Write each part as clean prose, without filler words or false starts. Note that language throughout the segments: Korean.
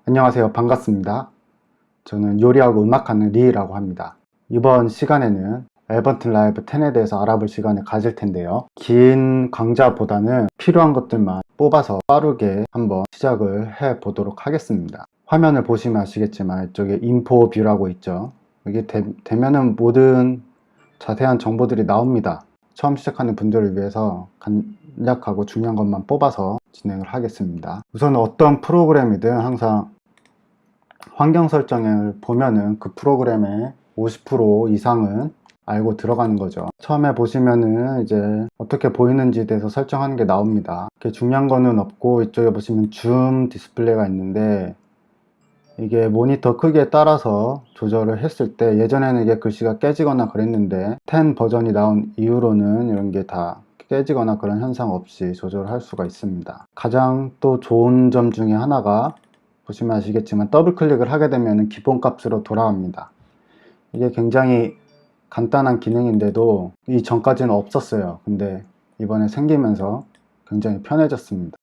안녕하세요. 반갑습니다. 저는 요리하고 음악하는 리라고 합니다. 이번 시간에는 에번튼 라이브 10에 대해서 알아볼 시간을 가질 텐데요. 긴 강좌보다는 필요한 것들만 뽑아서 빠르게 한번 시작을 해 보도록 하겠습니다. 화면을 보시면 아시겠지만 이쪽에 인포 뷰라고 있죠. 여기 되면은 모든 자세한 정보들이 나옵니다. 처음 시작하는 분들을 위해서 간략하고 중요한 것만 뽑아서 진행을 하겠습니다. 우선 어떤 프로그램이든 항상 환경 설정을 보면은 그 프로그램의 50% 이상은 알고 들어가는 거죠. 처음에 보시면은 이제 어떻게 보이는지에 대해서 설정하는 게 나옵니다. 이렇게 중요한 거는 없고, 이쪽에 보시면 줌 디스플레이가 있는데 이게 모니터 크기에 따라서 조절을 했을 때, 예전에는 이게 글씨가 깨지거나 그랬는데 10 버전이 나온 이후로는 이런 게 다 깨지거나 그런 현상 없이 조절할 수가 있습니다. 가장 또 좋은 점 중에 하나가, 보시면 아시겠지만 더블 클릭을 하게 되면 기본 값으로 돌아갑니다. 이게 굉장히 간단한 기능인데도 이 전까지는 없었어요. 근데 이번에 생기면서 굉장히 편해졌습니다.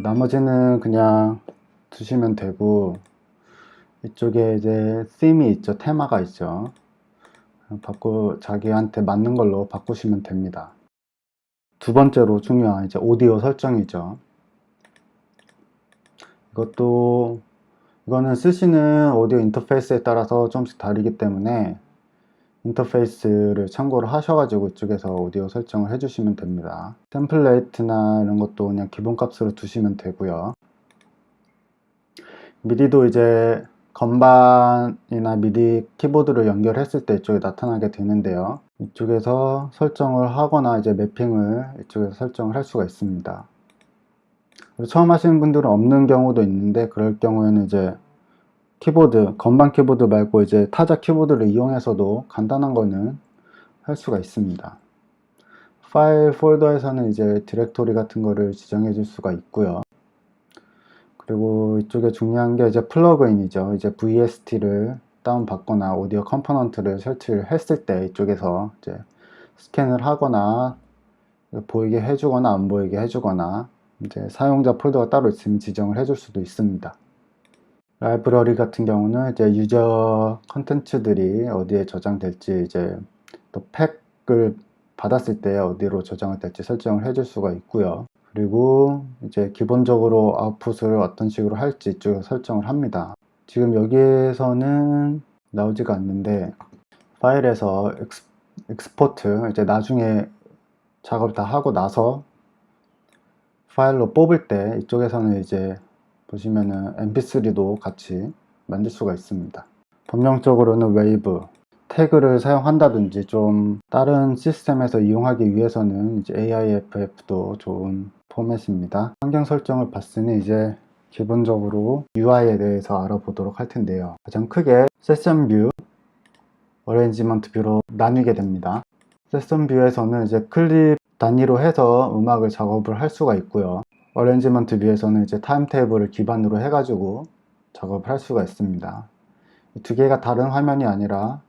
나머지는 그냥 두시면 되고, 이쪽에 이제 theme이 있죠. 테마가 있죠. 자기한테 맞는 걸로 바꾸시면 됩니다. 두 번째로 중요한 이제 오디오 설정이죠. 이거는 쓰시는 오디오 인터페이스에 따라서 조금씩 다르기 때문에 인터페이스를 참고를 하셔가지고 이쪽에서 오디오 설정을 해주시면 됩니다. 템플레이트나 이런 것도 그냥 기본값으로 두시면 되고요. 미디도 이제 건반이나 미디 키보드를 연결했을 때 이쪽에 나타나게 되는데요. 이쪽에서 설정을 하거나 이제 매핑을 이쪽에서 설정을 할 수가 있습니다. 처음 하시는 분들은 없는 경우도 있는데, 그럴 경우에는 이제 키보드, 건반 키보드 말고 이제 타자 키보드를 이용해서도 간단한 거는 할 수가 있습니다. 파일 폴더에서는 이제 디렉토리 같은 거를 지정해 줄 수가 있고요. 그리고 이쪽에 중요한 게 이제 플러그인이죠. 이제 VST를 다운받거나 오디오 컴포넌트를 설치를 했을 때 이쪽에서 이제 스캔을 하거나 보이게 해주거나 안 보이게 해주거나, 이제 사용자 폴더가 따로 있으면 지정을 해줄 수도 있습니다. 라이브러리 같은 경우는 이제 유저 컨텐츠들이 어디에 저장될지, 이제 또 팩을 받았을 때 어디로 저장을 될지 설정을 해줄 수가 있고요. 그리고 이제 기본적으로 아웃풋을 어떤 식으로 할지 이쪽에 설정을 합니다. 지금 여기에서는 나오지가 않는데, 파일에서 엑스포트, 이제 나중에 작업을 다 하고 나서 파일로 뽑을 때 이쪽에서는 이제 보시면은 mp3도 같이 만들 수가 있습니다. 법령적으로는 웨이브 태그를 사용한다든지 좀 다른 시스템에서 이용하기 위해서는 이제 AIFF도 좋은 포맷입니다. 환경 설정을 봤으니 이제 기본적으로 UI에 대해서 알아보도록 할 텐데요. 가장 크게 세션 뷰, 어레인지먼트 뷰로 나뉘게 됩니다. 세션 뷰에서는 이제 클립 단위로 해서 음악을 작업을 할 수가 있고요. 어레인지먼트 뷰에서는 이제 타임 테이블을 기반으로 해가지고 작업을 할 수가 있습니다. 두 개가 다른 화면이 아니라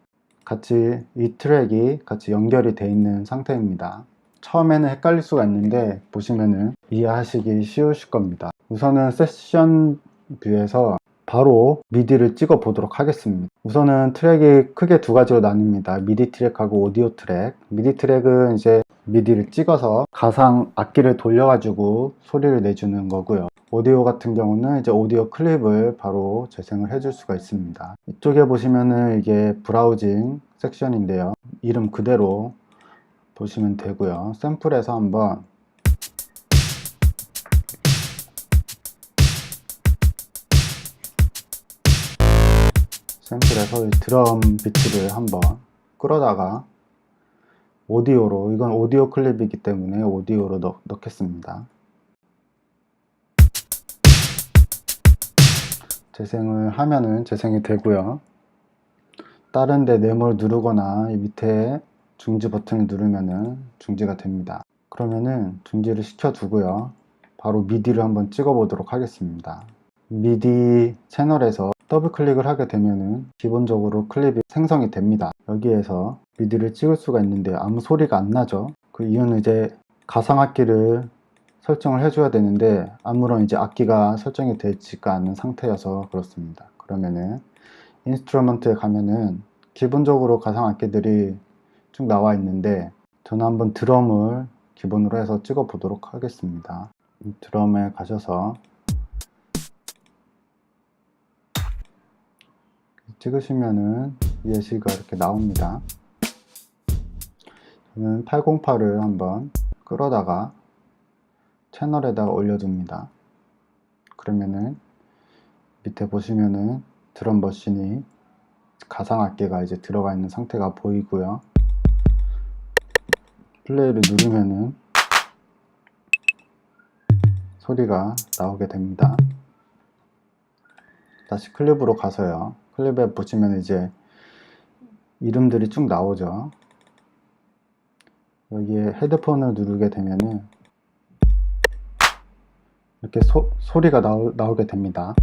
같이 이 트랙이 같이 연결이 되어 있는 상태입니다. 처음에는 헷갈릴 수가 있는데 보시면은 이해하시기 쉬우실 겁니다. 우선은 세션 뷰에서 바로 미디를 찍어 보도록 하겠습니다. 우선은 트랙이 크게 두 가지로 나뉩니다. 미디 트랙하고 오디오 트랙. 미디 트랙은 이제 미디를 찍어서 가상 악기를 돌려가지고 소리를 내주는 거고요. 오디오 같은 경우는 이제 오디오 클립을 바로 재생을 해줄 수가 있습니다. 이쪽에 보시면은 이게 브라우징 섹션인데요. 이름 그대로 보시면 되고요. 샘플에서 한번 샘플에서 드럼 비트를 한번 끌어다가 오디오로, 이건 오디오 클립이기 때문에 오디오로 넣겠습니다. 재생을 하면은 재생이 되고요. 다른 데 네모를 누르거나 이 밑에 중지 버튼을 누르면은 중지가 됩니다. 그러면은 중지를 시켜 두고요. 바로 미디를 한번 찍어 보도록 하겠습니다. 미디 채널에서 더블 클릭을 하게 되면은 기본적으로 클립이 생성이 됩니다. 여기에서 미디를 찍을 수가 있는데 아무 소리가 안 나죠. 그 이유는 이제 가상악기를 설정을 해줘야 되는데 아무런 이제 악기가 설정이 되지가 않는 상태여서 그렇습니다. 그러면은 인스트루먼트에 가면은 기본적으로 가상 악기들이 쭉 나와 있는데 저는 한번 드럼을 기본으로 해서 찍어 보도록 하겠습니다. 드럼에 가셔서 찍으시면은 예시가 이렇게 나옵니다. 저는 808을 한번 끌어다가 채널에다가 올려줍니다. 그러면은 밑에 보시면은 드럼 머신이 가상 악기가 이제 들어가 있는 상태가 보이고요. 플레이를 누르면은 소리가 나오게 됩니다. 다시 클립으로 가서요. 클립에 보시면 이제 이름들이 쭉 나오죠. 여기에 헤드폰을 누르게 되면은 이렇게 소리가 나오게 됩니다.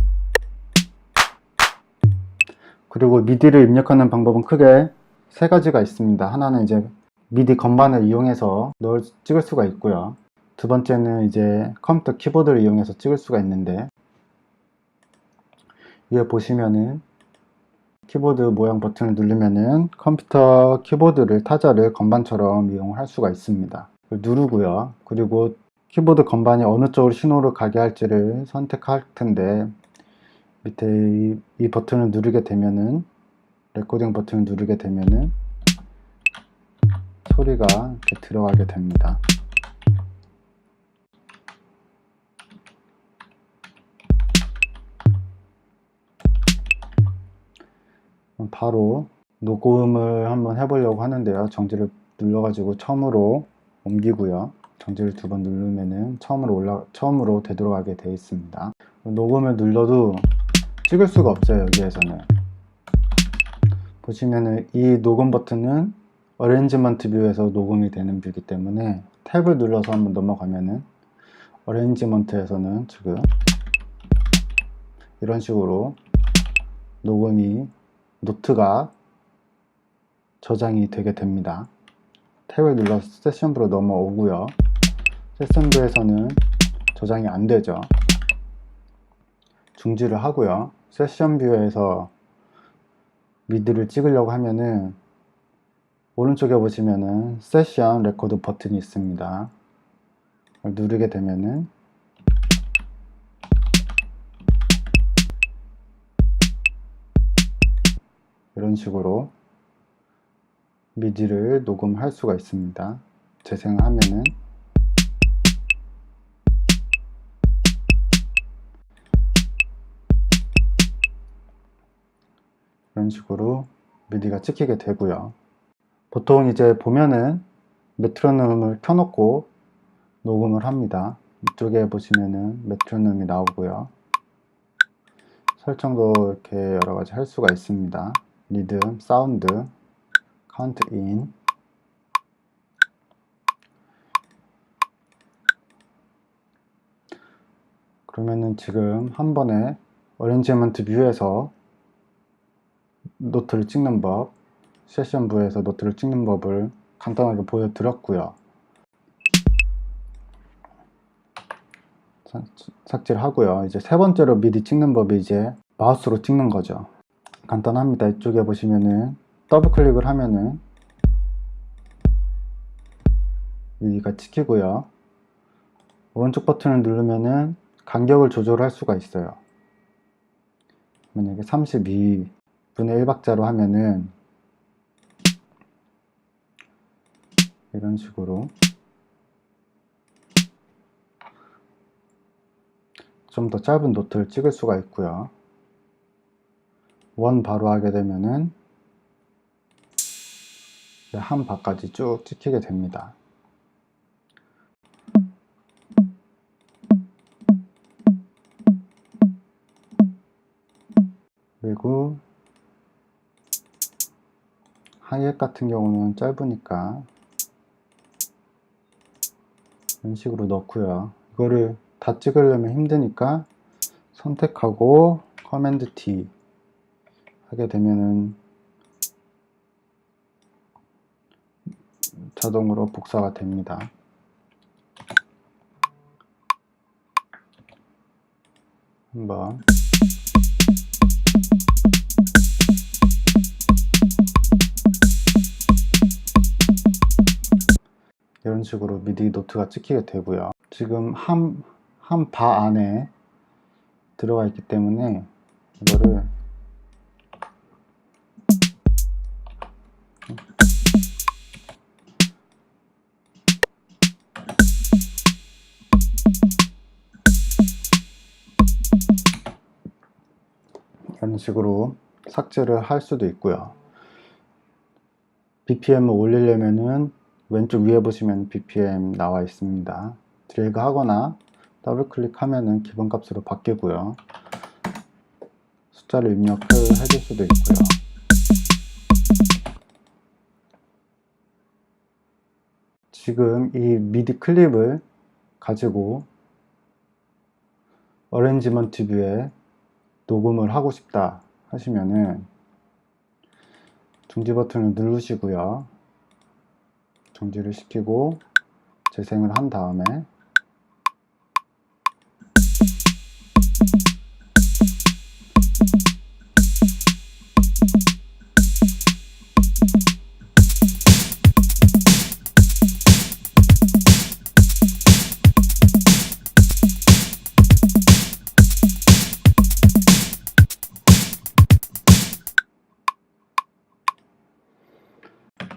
그리고 미디를 입력하는 방법은 크게 세 가지가 있습니다. 하나는 이제 미디 건반을 이용해서 찍을 수가 있고요. 두 번째는 이제 컴퓨터 키보드를 이용해서 찍을 수가 있는데 위에 보시면은 키보드 모양 버튼을 누르면은 컴퓨터 키보드를 타자를 건반처럼 이용할 수가 있습니다. 누르고요. 그리고 키보드 건반이 어느 쪽으로 신호를 가게 할지를 선택할 텐데 밑에 이 버튼을 누르게 되면은 레코딩 버튼을 누르게 되면은 소리가 이렇게 들어가게 됩니다. 바로 녹음을 한번 해보려고 하는데요. 정지를 눌러가지고 처음으로 옮기고요. 정지를 두 번 누르면은 처음으로 되돌아가게 되어 있습니다. 녹음을 눌러도 찍을 수가 없어요. 여기에서는 보시면은 이 녹음 버튼은 어레인지먼트 뷰에서 녹음이 되는 뷰이기 때문에 탭을 눌러서 한번 넘어가면은 어레인지먼트에서는 지금 이런 식으로 녹음이 노트가 저장이 되게 됩니다. 탭을 눌러서 세션 뷰로 넘어오고요. 세션 뷰에서는 저장이 안 되죠. 중지를 하고요. 세션 뷰에서 미디를 찍으려고 하면은 오른쪽에 보시면은 세션 레코드 버튼이 있습니다. 누르게 되면은 이런 식으로 미디를 녹음할 수가 있습니다. 재생하면은 이런 식으로 미디가 찍히게 되고요. 보통 이제 보면은 메트로놈을 켜놓고 녹음을 합니다. 이쪽에 보시면은 메트로놈이 나오고요. 설정도 이렇게 여러가지 할 수가 있습니다. 리듬, 사운드, 카운트 인, 그러면은 지금 한 번에 어레인지먼트 뷰에서 노트를 찍는 법, 세션 뷰에서 노트를 찍는 법을 간단하게 보여드렸고요. 삭제를 하고요. 이제 세 번째로 미디 찍는 법이 이제 마우스로 찍는 거죠. 간단합니다. 이쪽에 보시면은 더블 클릭을 하면은 미디가 찍히고요. 오른쪽 버튼을 누르면은 간격을 조절할 수가 있어요. 만약에 32분의 1박자로 하면은 이런 식으로 좀 더 짧은 노트를 찍을 수가 있고요. 원 바로 하게 되면은 한 바까지 쭉 찍히게 됩니다. 그리고 하이햇 같은 경우는 짧으니까 이런 식으로 넣고요. 이거를 다 찍으려면 힘드니까 선택하고 커맨드 T 하게 되면은 자동으로 복사가 됩니다. 한번 이런 식으로 미디 노트가 찍히게 되고요. 지금 한 바 안에 들어가 있기 때문에 이거를 이런 식으로 삭제를 할 수도 있고요. BPM을 올리려면은 왼쪽 위에 보시면 BPM 나와 있습니다. 드래그 하거나 더블 클릭하면은 기본값으로 바뀌고요. 숫자를 입력을 해줄 수도 있고요. 지금 이 미디 클립을 가지고 어레인지먼트 뷰에 녹음을 하고 싶다 하시면은 중지 버튼을 누르시고요. 정지를 시키고 재생을 한 다음에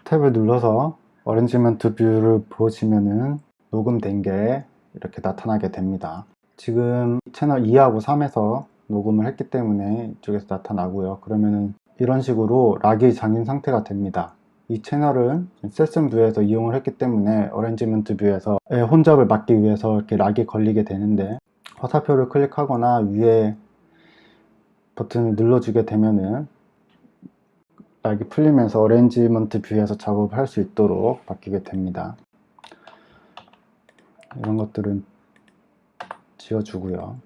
탭을 눌러서 어레인지먼트 뷰를 보시면은 녹음된 게 이렇게 나타나게 됩니다. 지금 채널 2하고 3에서 녹음을 했기 때문에 이쪽에서 나타나고요. 그러면은 이런 식으로 락이 잠긴 상태가 됩니다. 이 채널은 세션 뷰에서 이용을 했기 때문에 어레인지먼트 뷰에서 혼잡을 막기 위해서 이렇게 락이 걸리게 되는데, 화살표를 클릭하거나 위에 버튼을 눌러주게 되면은 락이 풀리면서 어레인지먼트 뷰에서 작업을 할 수 있도록 바뀌게 됩니다. 이런 것들은 지워주고요.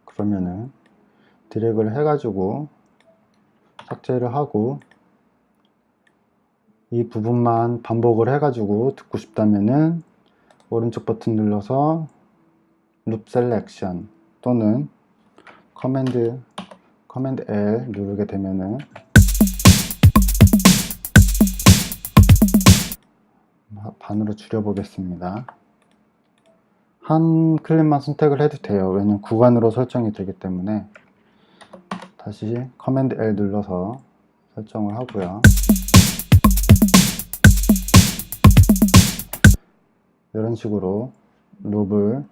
그러면은 드래그를 해가지고 삭제를 하고, 이 부분만 반복을 해가지고 듣고 싶다면은 오른쪽 버튼 눌러서 룹 셀렉션 또는 커맨드 L 누르게 되면은 반으로 줄여 보겠습니다. 한 클립만 선택을 해도 돼요. 왜냐면 구간으로 설정이 되기 때문에. 다시 커맨드 L 눌러서 설정을 하고요. 이런 식으로 룹을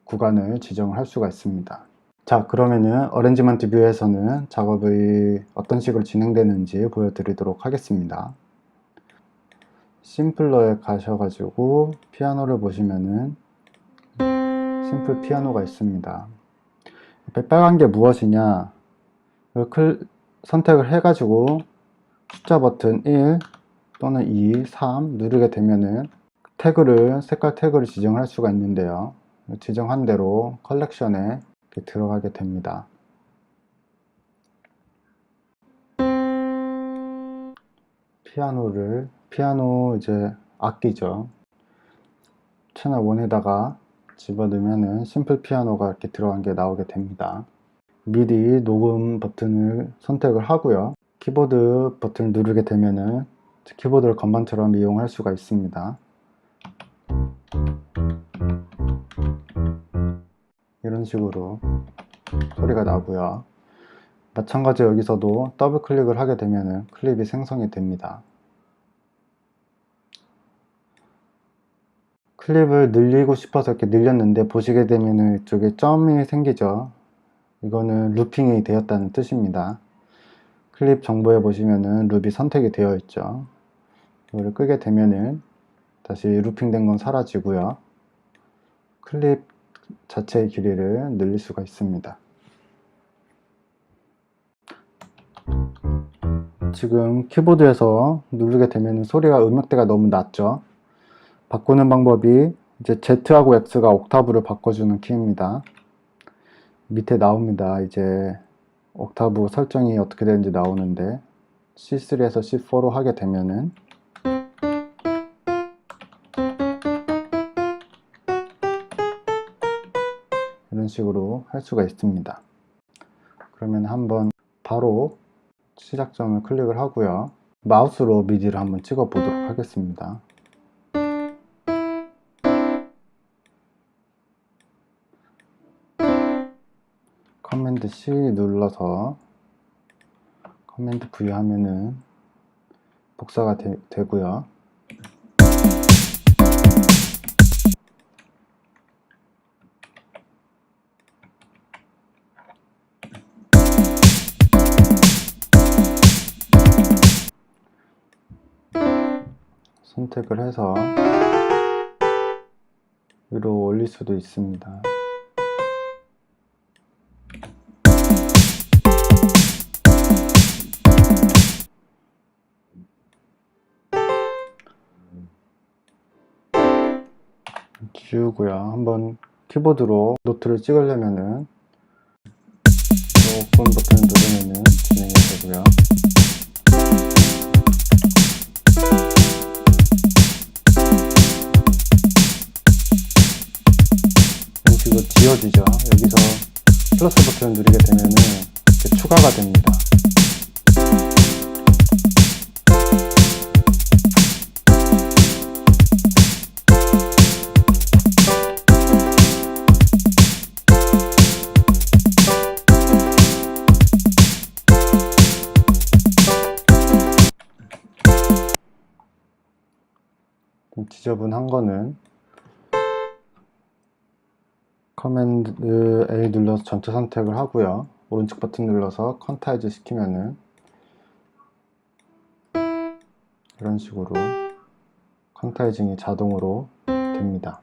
구간을 지정을 할 수가 있습니다. 자, 그러면은 어레인지먼트 뷰에서는 작업이 어떤 식으로 진행되는지 보여드리도록 하겠습니다. 심플러에 가셔가지고 피아노를 보시면은 심플 피아노가 있습니다. 옆에 빨간 게 무엇이냐, 선택을 해가지고 숫자 버튼 1 또는 2, 3 누르게 되면은 색깔 태그를 지정할 수가 있는데요. 지정한 대로 컬렉션에 들어가게 됩니다. 피아노 이제 악기죠. 채널 1에다가 집어넣으면은 심플 피아노가 이렇게 들어간 게 나오게 됩니다. 미디 녹음 버튼을 선택을 하고요. 키보드 버튼을 누르게 되면은 키보드를 건반처럼 이용할 수가 있습니다. 이런 식으로 소리가 나고요. 마찬가지로 여기서도 더블 클릭을 하게 되면은 클립이 생성이 됩니다. 클립을 늘리고 싶어서 이렇게 늘렸는데 보시게 되면은 이쪽에 점이 생기죠. 이거는 루핑이 되었다는 뜻입니다. 클립 정보에 보시면은 룹이 선택이 되어 있죠. 이거를 끄게 되면은 다시 루핑된 건 사라지고요. 클립 자체의 길이를 늘릴 수가 있습니다. 지금 키보드에서 누르게 되면 소리가 음역대가 너무 낮죠. 바꾸는 방법이 이제 Z하고 X가 옥타브를 바꿔주는 키입니다. 밑에 나옵니다. 이제 옥타브 설정이 어떻게 되는지 나오는데, C3에서 C4로 하게 되면은 식으로 할 수가 있습니다. 그러면 한번 바로 시작점을 클릭을 하고요. 마우스로 미디를 한번 찍어 보도록 하겠습니다. 커맨드 C 눌러서 커맨드 V 하면은 복사가 되고요. 선택을 해서 위로 올릴 수도 있습니다. 지우고요. 한번 키보드로 노트를 찍으려면은 조금 버튼 누르면은 진행이 되고요. 이런 식으로 지워지죠. 여기서 플러스 버튼을 누르게 되면은 이렇게 추가가 됩니다. 지저분한 거는 커맨드 A 눌러서 전체 선택을 하고요. 오른쪽 버튼 눌러서 퀀타이즈 시키면은 이런 식으로 퀀타이징이 자동으로 됩니다.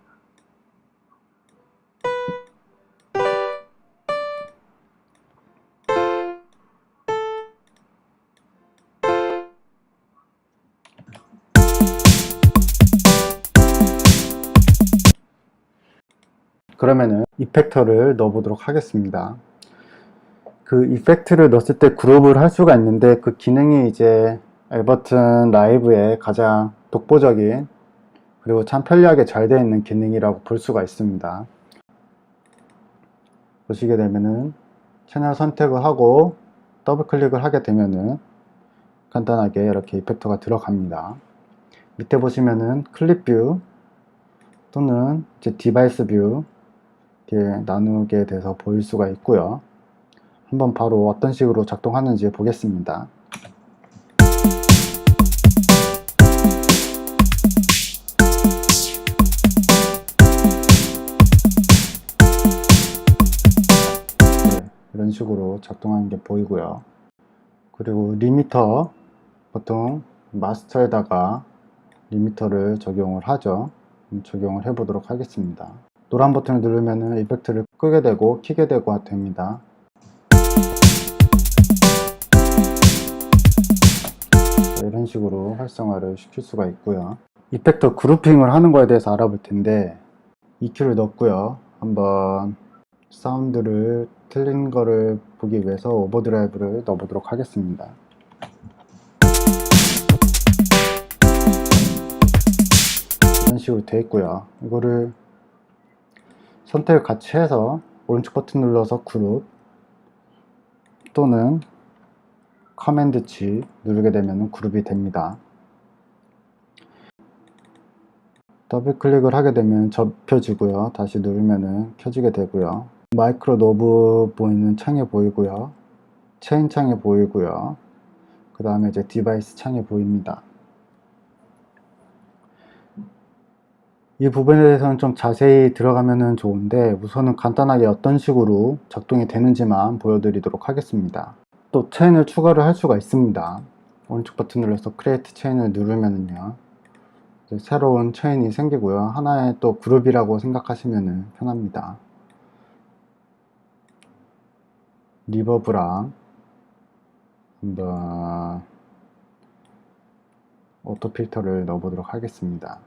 그러면은 이펙터를 넣어보도록 하겠습니다. 그 이펙트를 넣었을 때 그룹을 할 수가 있는데 그 기능이 이제 에버튼 라이브의 가장 독보적인 그리고 참 편리하게 잘 되어 있는 기능이라고 볼 수가 있습니다. 보시게 되면은 채널 선택을 하고 더블 클릭을 하게 되면은 간단하게 이렇게 이펙터가 들어갑니다. 밑에 보시면은 클립 뷰 또는 이제 디바이스 뷰 이렇게 나누게 돼서 보일 수가 있고요. 한번 바로 어떤 식으로 작동하는지 보겠습니다. 네, 이런 식으로 작동하는 게 보이고요. 그리고 리미터, 보통 마스터에다가 리미터를 적용을 하죠. 적용을 해 보도록 하겠습니다. 노란 버튼을 누르면 이펙트를 끄게 되고 켜게 되고 됩니다. 이런 식으로 활성화를 시킬 수가 있고요. 이펙터 그룹핑을 하는 거에 대해서 알아볼 텐데 EQ를 넣고요. 한번 사운드를 틀린 거를 보기 위해서 오버드라이브를 넣어보도록 하겠습니다. 이런 식으로 되어 있고요. 이거를 선택을 같이 해서 오른쪽 버튼 눌러서 그룹 또는 커맨드 G 누르게 되면 그룹이 됩니다. 더블 클릭을 하게 되면 접혀지고요. 다시 누르면 켜지게 되고요. 마이크로 노브 보이는 창이 보이고요. 체인 창이 보이고요. 그 다음에 이제 디바이스 창이 보입니다. 이 부분에 대해서는 좀 자세히 들어가면 좋은데 우선은 간단하게 어떤 식으로 작동이 되는지만 보여드리도록 하겠습니다. 또 체인을 추가를 할 수가 있습니다. 오른쪽 버튼 눌러서 크리에이트 체인을 누르면요 새로운 체인이 생기고요. 하나의 또 그룹이라고 생각하시면 편합니다. 리버브랑 한번 오토 필터를 넣어보도록 하겠습니다.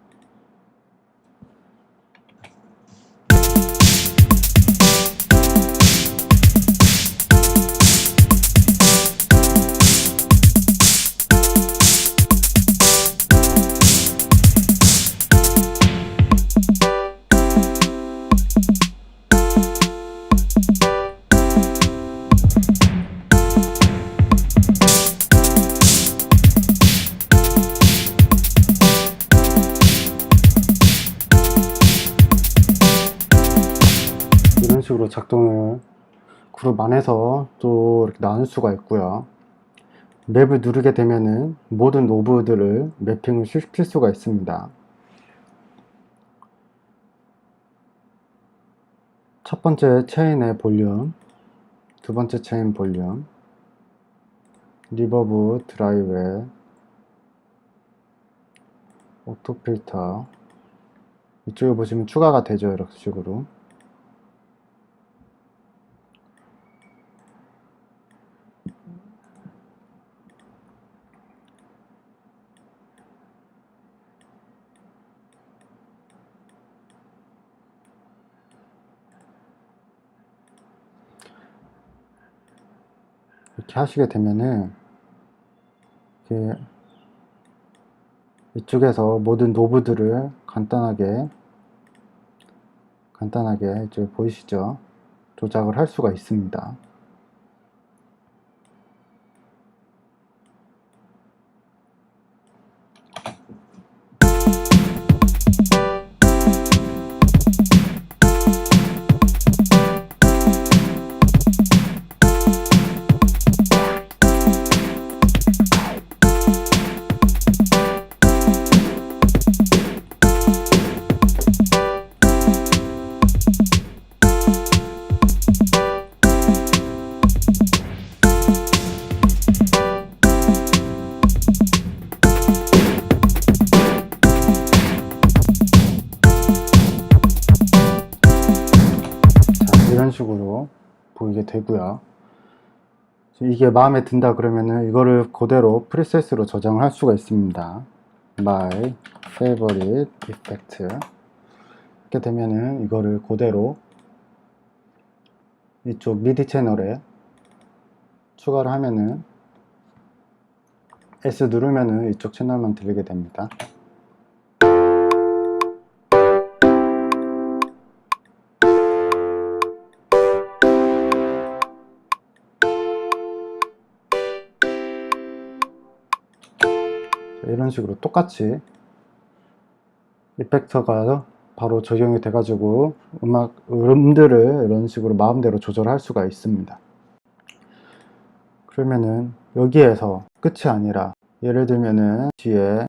식으로 작동을 그룹 안에서 또 이렇게 나눌 수가 있고요. 맵을 누르게 되면은 모든 노브들을 매핑을 시킬 수가 있습니다. 첫 번째 체인의 볼륨, 두 번째 체인 볼륨, 리버브, 드라이브, 오토 필터, 이쪽에 보시면 추가가 되죠. 이런 식으로. 이렇게 하시게 되면은 이렇게 이쪽에서 모든 노브들을 간단하게 이쪽에 보이시죠? 조작을 할 수가 있습니다. 이런 식으로 보이게 되고요. 이게 마음에 든다 그러면은 이거를 그대로 프리셋으로 저장을 할 수가 있습니다. My favorite effect 이렇게 되면은 이거를 그대로 이쪽 미디 채널에 추가를 하면은 S 누르면은 이쪽 채널만 들리게 됩니다. 이런 식으로 똑같이 이펙터가 바로 적용이 돼 가지고 음들을 이런 식으로 마음대로 조절할 수가 있습니다. 그러면은 여기에서 끝이 아니라 예를 들면은 뒤에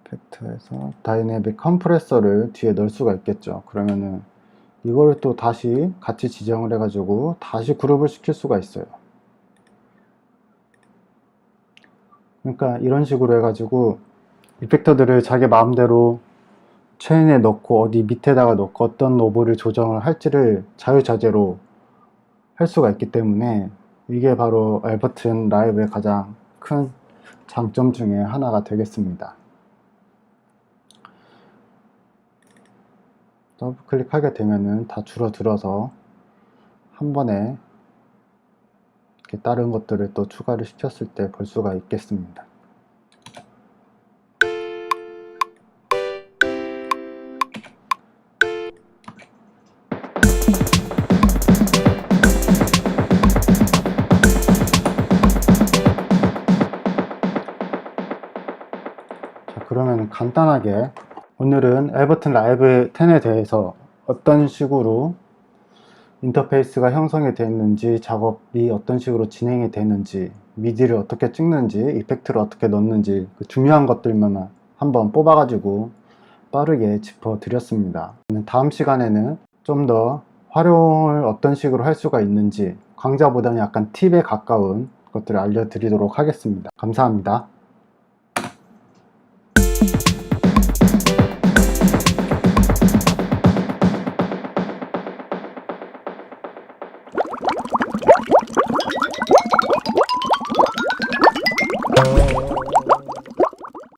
이펙터에서 다이내믹 컴프레서를 뒤에 넣을 수가 있겠죠. 그러면은 이거를 또 다시 같이 지정을 해 가지고 다시 그룹을 시킬 수가 있어요. 그러니까 이런 식으로 해가지고 이펙터들을 자기 마음대로 체인에 넣고 어디 밑에다가 넣고 어떤 노브를 조정을 할지를 자유자재로 할 수가 있기 때문에 이게 바로 Ableton Live의 가장 큰 장점 중에 하나가 되겠습니다. 더블 클릭하게 되면은 다 줄어들어서 한 번에 이렇게 다른 것들을 또 추가를 시켰을 때 볼 수가 있겠습니다. 자, 그러면 간단하게 오늘은 Ableton Live 10에 대해서 어떤 식으로 인터페이스가 형성이 되었는지, 작업이 어떤 식으로 진행이 되는지, 미디를 어떻게 찍는지, 이펙트를 어떻게 넣는지 그 중요한 것들만 한번 뽑아가지고 빠르게 짚어드렸습니다. 다음 시간에는 좀 더 활용을 어떤 식으로 할 수가 있는지 강좌보다는 약간 팁에 가까운 것들을 알려드리도록 하겠습니다. 감사합니다.